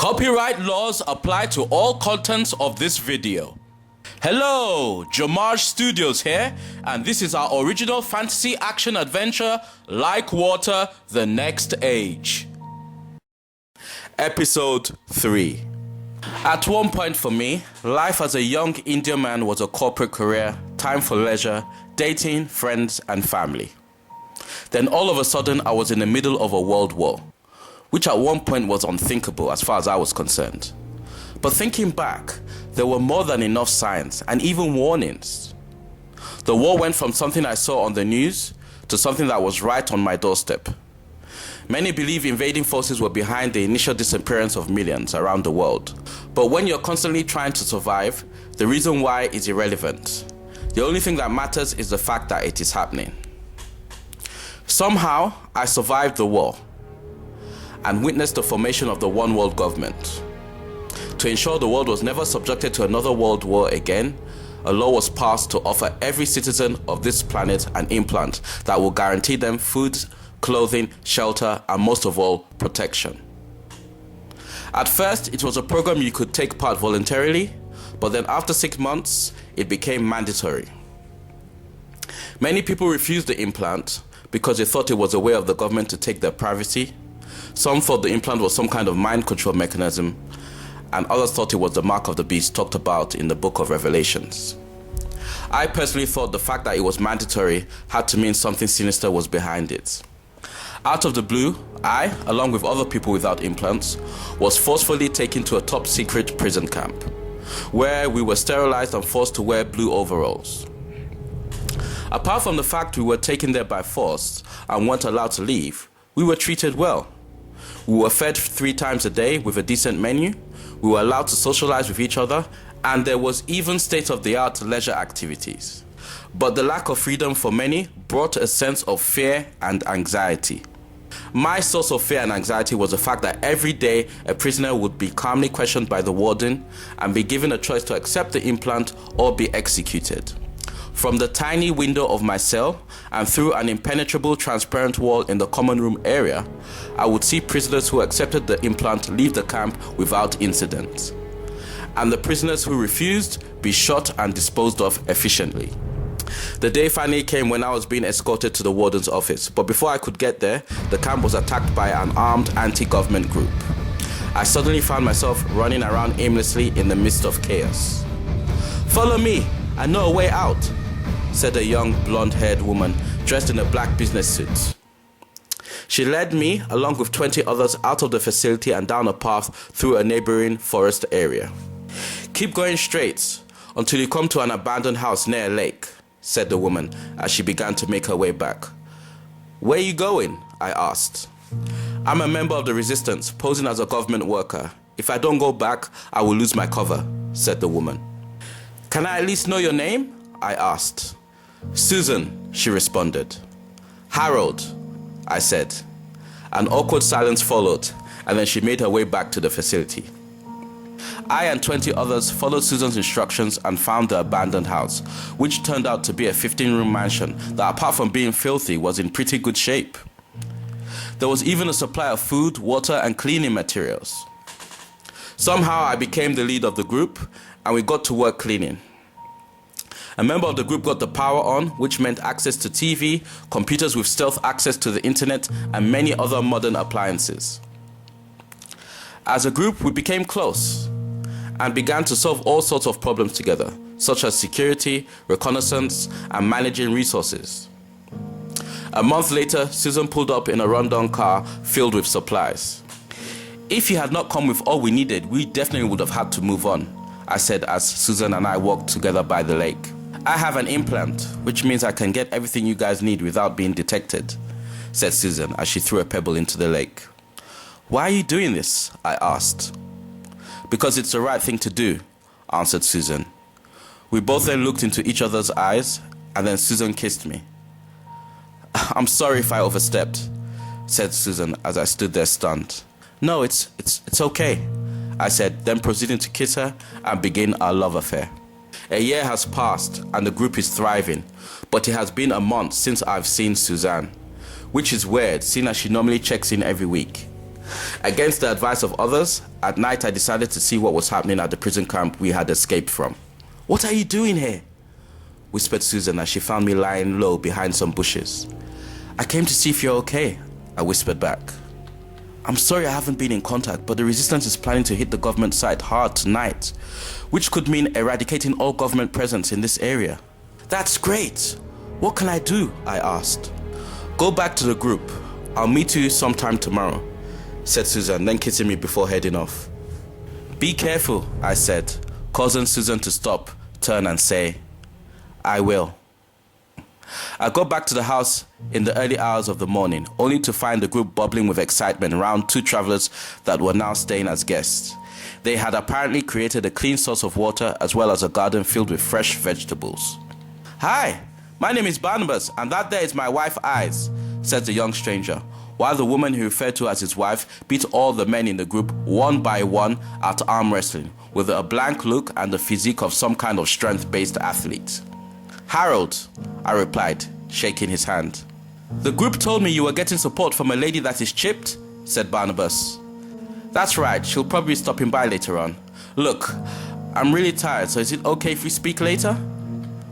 Copyright laws apply to all contents of this video. Hello, JOMAJ Studios here, and this is our original fantasy action adventure, Like Water, The Next Age. Episode 3. At one point for me, life as a young Indian man was a corporate career, time for leisure, dating, friends, and family. Then all of a sudden, I was in the middle of a world war, which at one point was unthinkable as far as I was concerned. But thinking back, there were more than enough signs and even warnings. The war went from something I saw on the news to something that was right on my doorstep. Many believe invading forces were behind the initial disappearance of millions around the world. But when you're constantly trying to survive, the reason why is irrelevant. The only thing that matters is the fact that it is happening. Somehow, I survived the war and witnessed the formation of the one world government. To ensure the world was never subjected to another world war again, a law was passed to offer every citizen of this planet an implant that will guarantee them food, clothing, shelter, and most of all, protection. At first, it was a program you could take part voluntarily, but then after 6 months, it became mandatory. Many people refused the implant because they thought it was a way of the government to take their privacy. Some thought the implant was some kind of mind control mechanism, and others thought it was the mark of the beast talked about in the book of Revelations. I personally thought the fact that it was mandatory had to mean something sinister was behind it. Out of the blue, I, along with other people without implants, was forcefully taken to a top secret prison camp, where we were sterilized and forced to wear blue overalls. Apart from the fact we were taken there by force and weren't allowed to leave, we were treated well. We were fed 3 times a day with a decent menu, we were allowed to socialize with each other, and there was even state-of-the-art leisure activities. But the lack of freedom for many brought a sense of fear and anxiety. My source of fear and anxiety was the fact that every day a prisoner would be calmly questioned by the warden and be given a choice to accept the implant or be executed. From the tiny window of my cell and through an impenetrable transparent wall in the common room area, I would see prisoners who accepted the implant leave the camp without incident, and the prisoners who refused be shot and disposed of efficiently. The day finally came when I was being escorted to the warden's office, but before I could get there, the camp was attacked by an armed anti-government group. I suddenly found myself running around aimlessly in the midst of chaos. "Follow me, I know a way out," said a young blonde-haired woman dressed in a black business suit. She led me, along with 20 others, out of the facility and down a path through a neighboring forest area. "Keep going straight until you come to an abandoned house near a lake," said the woman as she began to make her way back. "Where are you going?" I asked. "I'm a member of the resistance, posing as a government worker. If I don't go back, I will lose my cover," said the woman. "Can I at least know your name?" I asked. "Susan," she responded. "Harold," I said. An awkward silence followed, and then she made her way back to the facility. I and 20 others followed Susan's instructions and found the abandoned house, which turned out to be a 15-room mansion that, apart from being filthy, was in pretty good shape. There was even a supply of food, water, and cleaning materials. Somehow I became the lead of the group, and we got to work cleaning. A member of the group got the power on, which meant access to TV, computers with stealth access to the internet, and many other modern appliances. As a group, we became close and began to solve all sorts of problems together, such as security, reconnaissance, and managing resources. A month later, Susan pulled up in a rundown car filled with supplies. "If you had not come with all we needed, we definitely would have had to move on," I said as Susan and I walked together by the lake. "I have an implant, which means I can get everything you guys need without being detected," said Susan as she threw a pebble into the lake. "Why are you doing this?" I asked. "Because it's the right thing to do," answered Susan. We both then looked into each other's eyes, and then Susan kissed me. "I'm sorry if I overstepped," said Susan as I stood there stunned. "No, it's okay," I said, then proceeding to kiss her and begin our love affair. A year has passed and the group is thriving, but it has been a month since I've seen Suzanne, which is weird, seeing as she normally checks in every week. Against the advice of others, at night I decided to see what was happening at the prison camp we had escaped from. "What are you doing here?" whispered Susan as she found me lying low behind some bushes. "I came to see if you're okay," I whispered back. "I'm sorry I haven't been in contact, but the resistance is planning to hit the government site hard tonight, which could mean eradicating all government presence in this area." "That's great. What can I do?" I asked. "Go back to the group. I'll meet you sometime tomorrow," said Susan, then kissing me before heading off. "Be careful," I said, causing Susan to stop, turn and say, "I will." I got back to the house in the early hours of the morning, only to find the group bubbling with excitement around 2 travelers that were now staying as guests. They had apparently created a clean source of water as well as a garden filled with fresh vegetables. "Hi, my name is Barnabas, and that there is my wife Eyes," said the young stranger, while the woman he referred to as his wife beat all the men in the group one by one at arm wrestling, with a blank look and the physique of some kind of strength-based athlete. "Harold," I replied, shaking his hand. "The group told me you were getting support from a lady that is chipped," said Barnabas. "That's right, she'll probably be stopping by later on. Look, I'm really tired, so is it okay if we speak later?"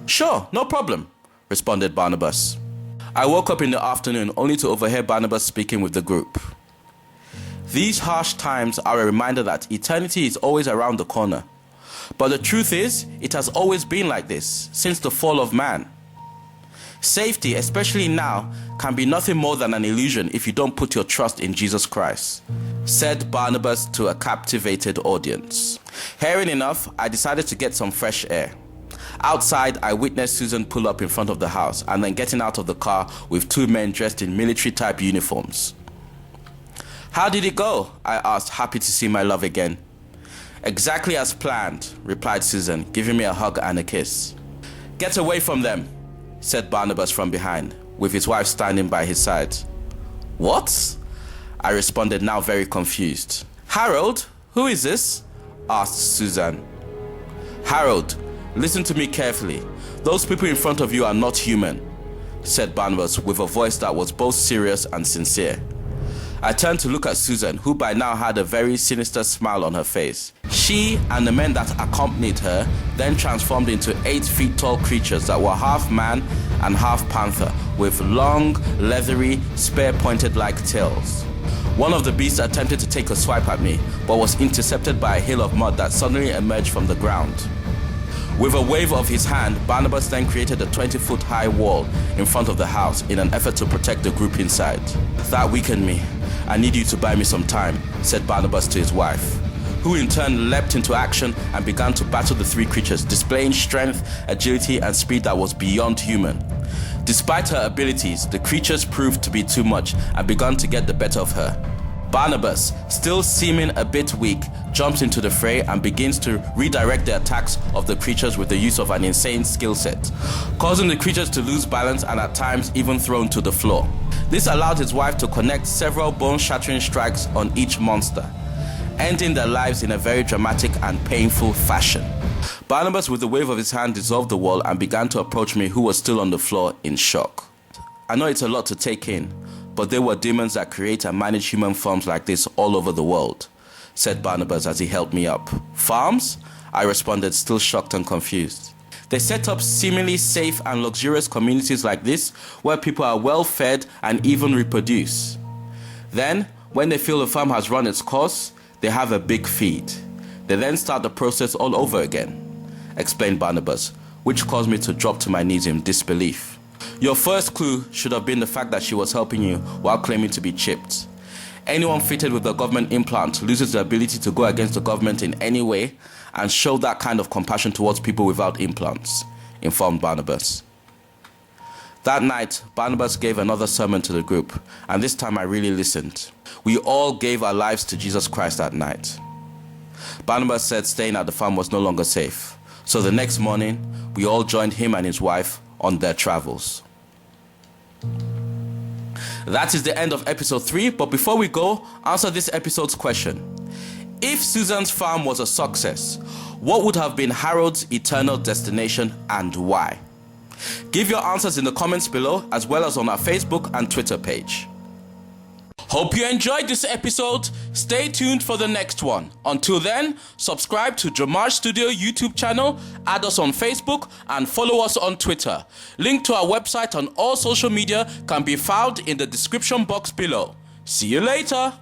"Sure, no problem," responded Barnabas. I woke up in the afternoon only to overhear Barnabas speaking with the group. "These harsh times are a reminder that eternity is always around the corner. But the truth is, it has always been like this, since the fall of man. Safety, especially now, can be nothing more than an illusion if you don't put your trust in Jesus Christ," said Barnabas to a captivated audience. Hearing enough, I decided to get some fresh air. Outside, I witnessed Susan pull up in front of the house and then getting out of the car with 2 men dressed in military-type uniforms. "How did it go?" I asked, happy to see my love again. "Exactly as planned," replied Susan, giving me a hug and a kiss. "Get away from them," said Barnabas from behind, with his wife standing by his side. "What?" I responded, now very confused. "Harold, who is this?" asked Susan. "Harold, listen to me carefully. Those people in front of you are not human," said Barnabas with a voice that was both serious and sincere. I turned to look at Susan, who by now had a very sinister smile on her face. She and the men that accompanied her then transformed into 8 feet tall creatures that were half man and half panther, with long, leathery, spear-pointed like tails. One of the beasts attempted to take a swipe at me, but was intercepted by a hill of mud that suddenly emerged from the ground. With a wave of his hand, Barnabas then created a 20-foot high wall in front of the house in an effort to protect the group inside. "That weakened me. I need you to buy me some time," said Barnabas to his wife, who in turn leapt into action and began to battle the 3 creatures, displaying strength, agility, and speed that was beyond human. Despite her abilities, the creatures proved to be too much and began to get the better of her. Barnabas, still seeming a bit weak, jumps into the fray and begins to redirect the attacks of the creatures with the use of an insane skill set, causing the creatures to lose balance and at times even thrown to the floor. This allowed his wife to connect several bone-shattering strikes on each monster, ending their lives in a very dramatic and painful fashion. Barnabas, with a wave of his hand, dissolved the wall and began to approach me, who was still on the floor in shock. "I know it's a lot to take in, but there were demons that create and manage human farms like this all over the world," said Barnabas as he helped me up. "Farms?" I responded, still shocked and confused. "They set up seemingly safe and luxurious communities like this where people are well fed and even reproduce. Then, when they feel the farm has run its course, they have a big feed. They then start the process all over again," explained Barnabas, which caused me to drop to my knees in disbelief. "Your first clue should have been the fact that she was helping you while claiming to be chipped. Anyone fitted with the government implant loses the ability to go against the government in any way and show that kind of compassion towards people without implants," informed Barnabas. That night, Barnabas gave another sermon to the group, and this time I really listened. We all gave our lives to Jesus Christ that night. Barnabas said staying at the farm was no longer safe, so the next morning, we all joined him and his wife on their travels. That is the end of episode 3, but before we go, answer this episode's question. If Susan's farm was a success, what would have been Harold's eternal destination and why? Give your answers in the comments below, as well as on our Facebook and Twitter page. Hope you enjoyed this episode. Stay tuned for the next one. Until then, subscribe to JOMAJ Studio YouTube channel, add us on Facebook, and follow us on Twitter. Link to our website on all social media can be found in the description box below. See you later.